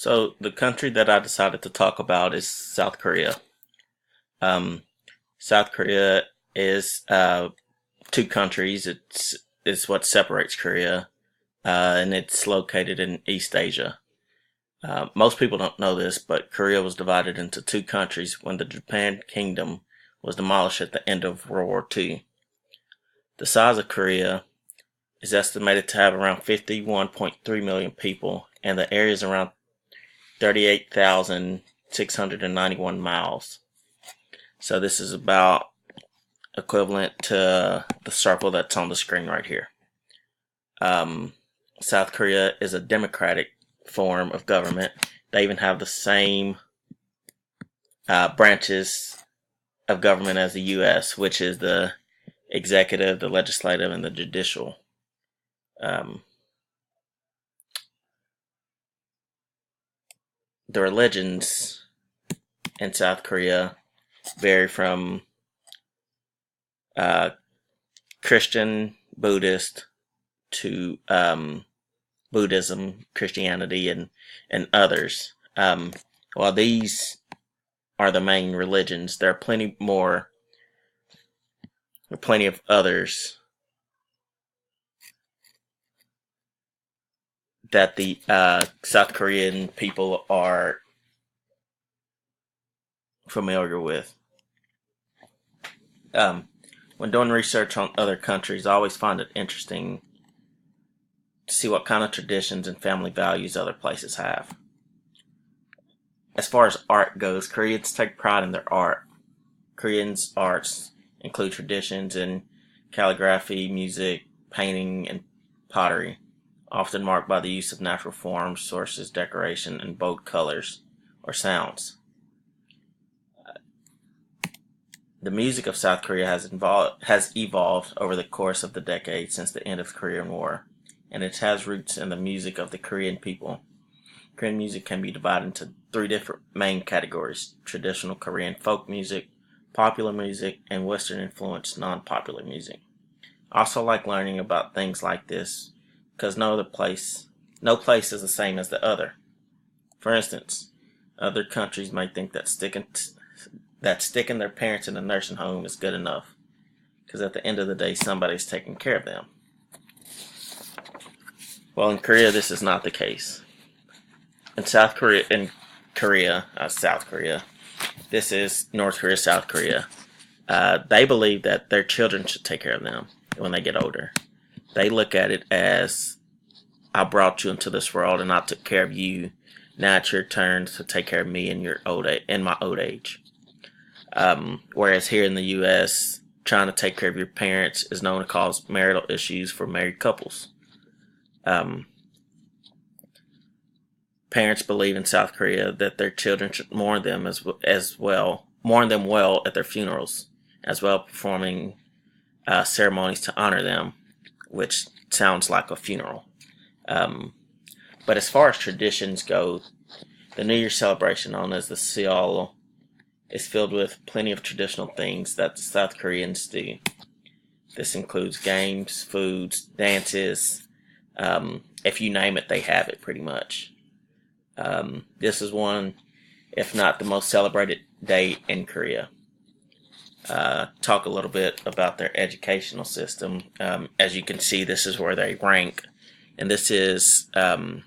So the country that I decided to talk about is South Korea. Um, South Korea is two countries. It's what separates Korea, and it's located in East Asia. Most people don't know this, but Korea was divided into two countries when the Japan Kingdom was demolished at the end of World War II. The size of Korea is estimated to have around 51.3 million people, and the area is around 38,691 miles. So this is about equivalent to the circle that's on the screen right here. South Korea is a democratic form of government. They even have the same branches of government as the U.S., which is the executive, the legislative, and the judicial. The religions in South Korea vary from Christian, Buddhist to Buddhism, Christianity, and others. While these are the main religions, there are plenty of others that the South Korean people are familiar with. When doing research on other countries, I always find it interesting to see what kind of traditions and family values other places have. As far as art goes, Koreans take pride in their art. Koreans' arts include traditions in calligraphy, music, painting, and pottery, often marked by the use of natural forms, sources, decoration, and bold colors or sounds. The music of South Korea has evolved over the course of the decades since the end of the Korean War, and it has roots in the music of the Korean people. Korean music can be divided into three different main categories: traditional Korean folk music, popular music, and Western-influenced non-popular music. I also like learning about things like this because no place is the same as the other. For instance, other countries may think that sticking their parents in a nursing home is good enough, because at the end of the day, somebody's taking care of them. Well, in Korea, this is not the case. In South Korea, this is North Korea, South Korea. They believe that their children should take care of them when they get older. They look at it as, I brought you into this world and I took care of you. Now it's your turn to take care of me in my old age. Whereas here in the U.S., trying to take care of your parents is known to cause marital issues for married couples. Parents believe in South Korea that their children should mourn them mourn them well at their funerals, as well performing ceremonies to honor them, which sounds like a funeral. But as far as traditions go, the New Year celebration, known as the Seollal, is filled with plenty of traditional things that the South Koreans do. This includes games, foods, dances. If you name it, they have it pretty much. This is one, if not the most celebrated day in Korea. Talk a little bit about their educational system. As you can see, this is where they rank, and this is from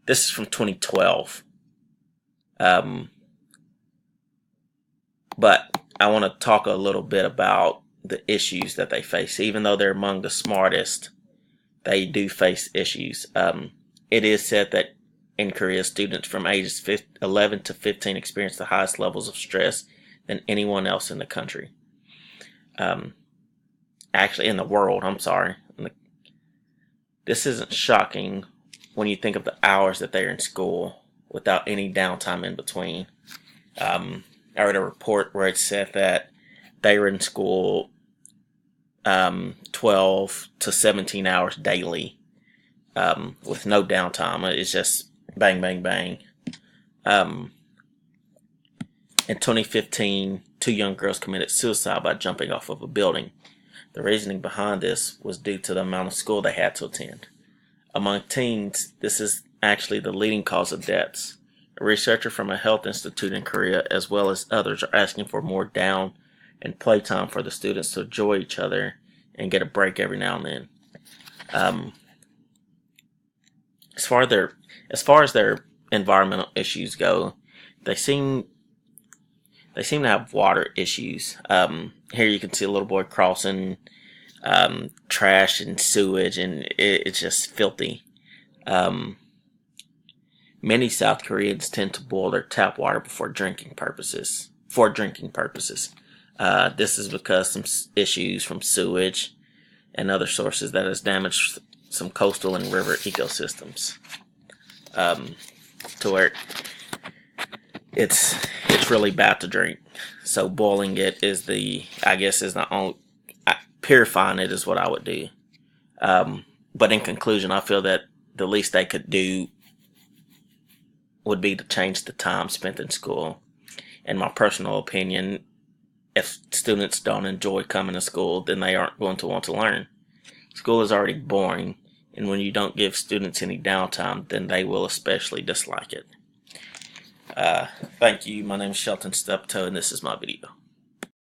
2012. But I want to talk a little bit about the issues that they face. Even though they're among the smartest, they do face issues. It is said that in Korea, students from ages 11 to 15 experience the highest levels of stress than anyone else in the country. Actually, in the world, I'm sorry. This isn't shocking when you think of the hours that they're in school without any downtime in between. I read a report where it said that they were in school 12 to 17 hours daily with no downtime. It's just bang, bang, bang. In 2015, two young girls committed suicide by jumping off of a building. The reasoning behind this was due to the amount of school they had to attend. Among teens, this is actually the leading cause of deaths. A researcher from a health institute in Korea, as well as others, are asking for more down and playtime for the students to enjoy each other and get a break every now and then. Um, as far as their environmental issues go, they seem to have water issues. Here you can see a little boy crossing trash and sewage, and it's just filthy. Many South Koreans tend to boil their tap water for drinking purposes. This is because some issues from sewage and other sources that has damaged some coastal and river ecosystems, to where it's really bad to drink. So boiling it is the only, purifying it is what I would do. But in conclusion, I feel that the least they could do would be to change the time spent in school. In my personal opinion, if students don't enjoy coming to school, then they aren't going to want to learn. School is already boring, and when you don't give students any downtime, then they will especially dislike it. Thank you. My name is Shelton Steptoe, and this is my video.